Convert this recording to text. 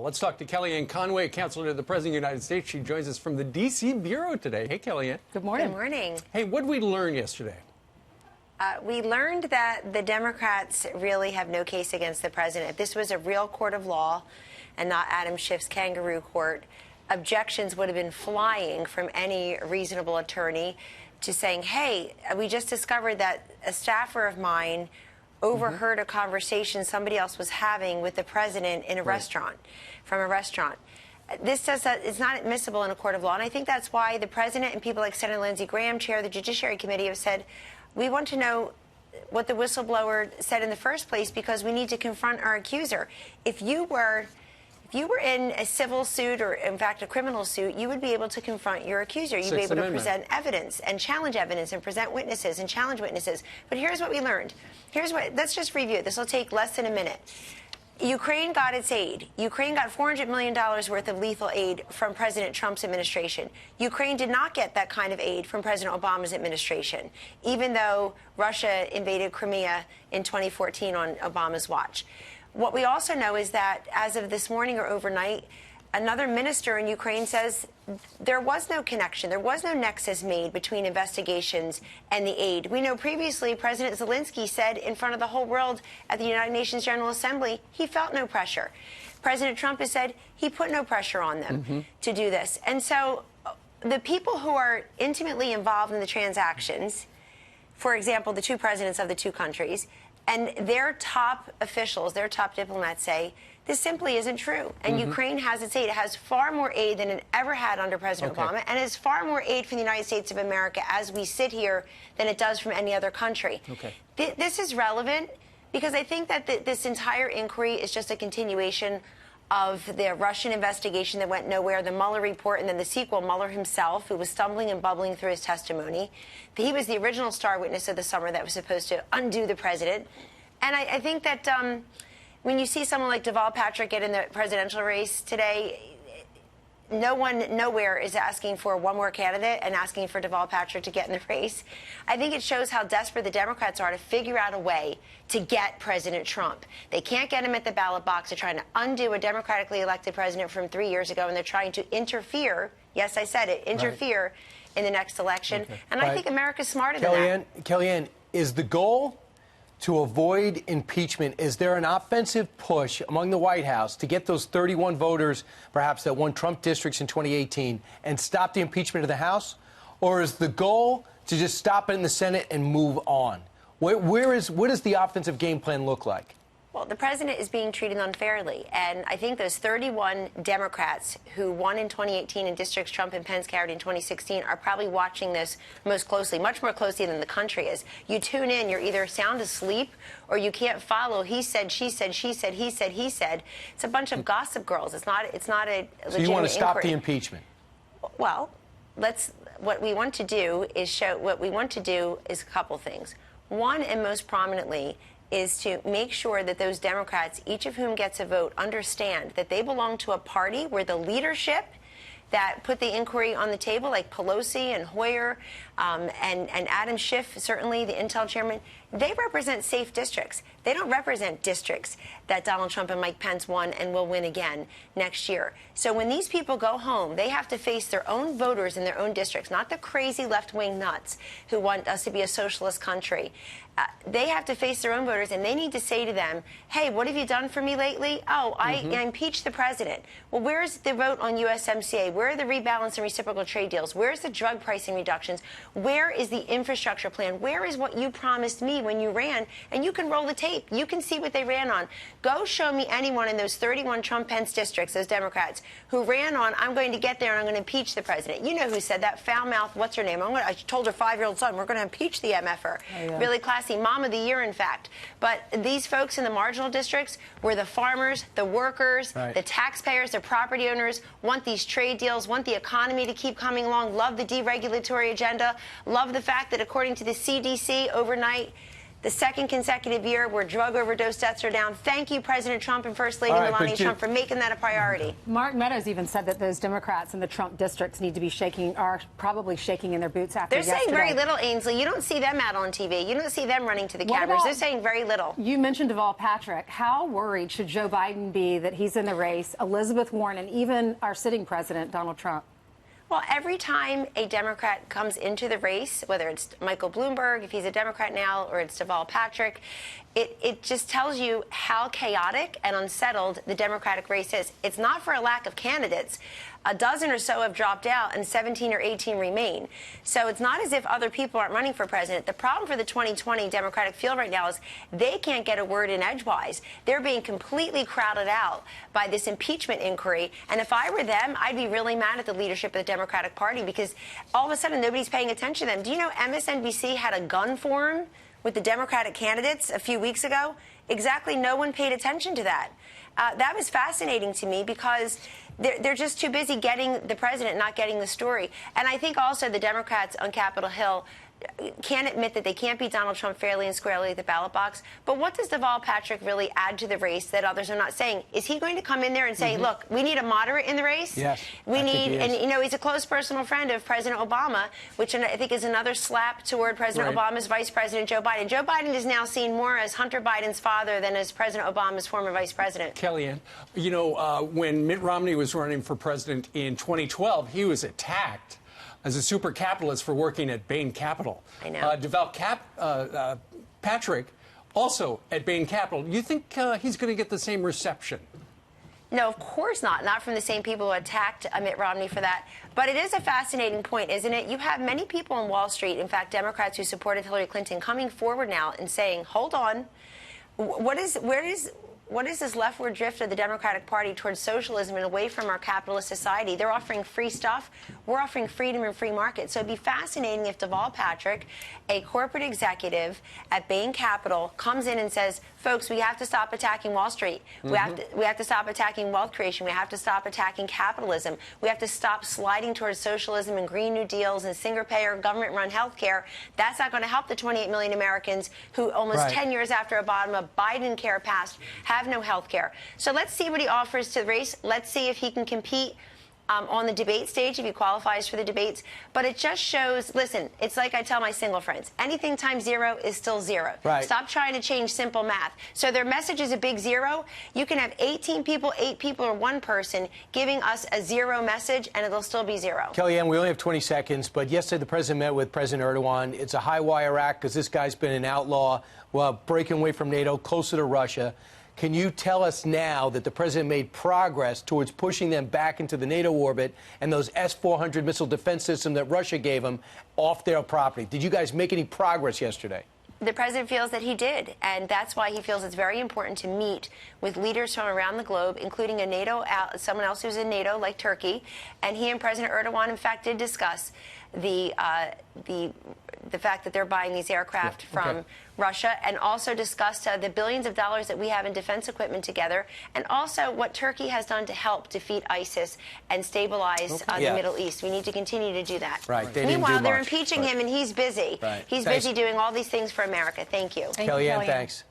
Let's talk to Kellyanne Conway, counselor to the President of the United States. She joins us from the D.C. Bureau today. Hey, Kellyanne. Good morning. Good morning. Hey, what did we learn yesterday? We learned that the Democrats really have no case against the president. If this was a real court of law and not Adam Schiff's kangaroo court, objections would have been flying from any reasonable attorney to saying, hey, we just discovered that a staffer of mine overheard a conversation somebody else was having with the president in a restaurant, from a restaurant. This says that it's not admissible in a court of law, and I think that's why the president and people like Senator Lindsey Graham, chair of the Judiciary Committee, have said, we want to know what the whistleblower said in the first place because we need to confront our accuser. If you were in a civil suit or, in fact, a criminal suit, you would be able to confront your accuser. You'd be able to present evidence and challenge evidence and present witnesses and challenge witnesses. But here's what we learned. Let's just review. This will take less than a minute. Ukraine got its aid. Ukraine got $400 million worth of lethal aid from President Trump's administration. Ukraine did not get that kind of aid from President Obama's administration, even though Russia invaded Crimea in 2014 on Obama's watch. What we also know is that as of this morning or overnight, another minister in Ukraine says there was no connection, there was no nexus made between investigations and the aid. We know previously President Zelensky said in front of the whole world at the United Nations General Assembly he felt no pressure. President Trump has said he put no pressure on them to do this. And so the people who are intimately involved in the transactions, for example, the two presidents of the two countries, and their top officials, their top diplomats say, this simply isn't true. And Ukraine has its aid. It has far more aid than it ever had under President Obama, and it has far more aid from the United States of America as we sit here than it does from any other country. This is relevant because I think that this entire inquiry is just a continuation of the Russian investigation that went nowhere, the Mueller report, and then the sequel, Mueller himself, who was stumbling and bubbling through his testimony. He was the original star witness of the summer that was supposed to undo the president. And I think that when you see someone like Deval Patrick get in the presidential race today, no one nowhere is asking for one more candidate and asking for Deval Patrick to get in the race. I think it shows how desperate the Democrats are to figure out a way to get President Trump. They can't get him at the ballot box. They're trying to undo a democratically elected president from 3 years ago, and they're trying to interfere, yes, I said it, interfere in the next election. And I think America's smarter than that. Kellyanne, is the goal to avoid impeachment? Is there an offensive push among the White House to get those 31 voters, perhaps, that won Trump districts in 2018 and stop the impeachment of the House? Or is the goal to just stop it in the Senate and move on? What does the offensive game plan look like? Well, the president is being treated unfairly, and I think those 31 Democrats who won in 2018 in districts Trump and Pence carried in 2016 are probably watching this most closely, much more closely than the country is. You tune in, you're either sound asleep or you can't follow. He said, she said, she said, he said, he said. It's a bunch of gossip girls. It's not a legitimate So you want to stop inquiry. the impeachment? Well, what we want to do is a couple things. One, and most prominently, is to make sure that those Democrats, each of whom gets a vote, understand that they belong to a party where the leadership that put the inquiry on the table, like Pelosi and Hoyer and Adam Schiff, certainly the Intel chairman, they represent safe districts. They don't represent districts that Donald Trump and Mike Pence won and will win again next year. So when these people go home, they have to face their own voters in their own districts, not the crazy left-wing nuts who want us to be a socialist country. They have to face their own voters, and they need to say to them, hey, what have you done for me lately? Oh, I impeached the president. Well, where's the vote on USMCA? Where are the rebalance and reciprocal trade deals? Where's the drug pricing reductions? Where is the infrastructure plan? Where is what you promised me when you ran? And you can roll the tape. You can see what they ran on. Go show me anyone in those 31 Trump-Pence districts, those Democrats, who ran on, I'm going to get there and I'm going to impeach the president. You know who said that? Foul-mouthed, what's her name? I told her 5-year-old son, we're going to impeach the MFer. Really classy. Mom of the year, in fact. But these folks in the marginal districts, where the farmers, the workers, the taxpayers, the property owners want these trade deals, want the economy to keep coming along, love the deregulatory agenda, love the fact that according to the CDC overnight, the second consecutive year where drug overdose deaths are down. Thank you, President Trump and First Lady Melania Trump, for making that a priority. Mark Meadows even said that those Democrats in the Trump districts need to be are probably shaking in their boots after yesterday. They're saying very little, Ainsley. You don't see them out on TV. You don't see them running to the cameras. They're saying very little. You mentioned Deval Patrick. How worried should Joe Biden be that he's in the race, Elizabeth Warren, and even our sitting president, Donald Trump? Well, every time a Democrat comes into the race, whether it's Michael Bloomberg, if he's a Democrat now, or it's Deval Patrick, it just tells you how chaotic and unsettled the Democratic race is. It's not for a lack of candidates. A dozen or so have dropped out and 17 or 18 remain. So it's not as if other people aren't running for president. The problem for the 2020 Democratic field right now is they can't get a word in edgewise. They're being completely crowded out by this impeachment inquiry. And if I were them, I'd be really mad at the leadership of the Democratic Party because all of a sudden nobody's paying attention to them. Do you know MSNBC had a gun forum with the Democratic candidates a few weeks ago? Exactly, no one paid attention to that. That was fascinating to me because they're just too busy getting the president, not getting the story. And I think also the Democrats on Capitol Hill can't admit that they can't beat Donald Trump fairly and squarely at the ballot box. But what does Deval Patrick really add to the race that others are not saying? Is he going to come in there and say, look, we need a moderate in the race? Yes. We need, and you know, he's a close personal friend of President Obama, which I think is another slap toward President Obama's Vice President Joe Biden. Joe Biden is now seen more as Hunter Biden's father than as President Obama's former vice president. Kellyanne, you know, when Mitt Romney was running for president in 2012, he was attacked as a super capitalist for working at Bain Capital. I know. Deval Patrick, also at Bain Capital. You think he's going to get the same reception? No, of course not. Not from the same people who attacked Mitt Romney for that. But it is a fascinating point, isn't it? You have many people on Wall Street, in fact, Democrats who supported Hillary Clinton, coming forward now and saying, hold on, what is this leftward drift of the Democratic Party towards socialism and away from our capitalist society? They're offering free stuff. We're offering freedom and free market. So it'd be fascinating if Deval Patrick, a corporate executive at Bain Capital, comes in and says, folks, we have to stop attacking Wall Street. We have to stop attacking wealth creation. We have to stop attacking capitalism. We have to stop sliding towards socialism and Green New Deals and single-payer government-run health care. That's not going to help the 28 million Americans who almost 10 years after Obama Biden care passed have no health care. So let's see what he offers to the race. Let's see if he can compete on the debate stage, if he qualifies for the debates. But it just shows, listen, it's like I tell my single friends, anything times zero is still zero. Right. Stop trying to change simple math. So their message is a big zero. You can have 18 people, 8 people, or 1 person giving us a zero message, and it'll still be zero. Kellyanne, we only have 20 seconds, but yesterday the president met with President Erdogan. It's a high-wire act because this guy's been an outlaw, well, breaking away from NATO, closer to Russia. Can you tell us now that the president made progress towards pushing them back into the NATO orbit and those S-400 missile defense system that Russia gave them off their property? Did you guys make any progress yesterday? The president feels that he did, and that's why he feels it's very important to meet with leaders from around the globe, including a NATO, someone else who's in NATO, like Turkey. And he and President Erdogan, in fact, did discuss the fact that they're buying these aircraft from Russia, and also discussed the billions of dollars that we have in defense equipment together, and also what Turkey has done to help defeat ISIS and stabilize the Middle East. We need to continue to do that. Right. Meanwhile, they're impeaching him, and he's busy. Right. He's busy doing all these things for America. Thank you. Kellyanne, thanks.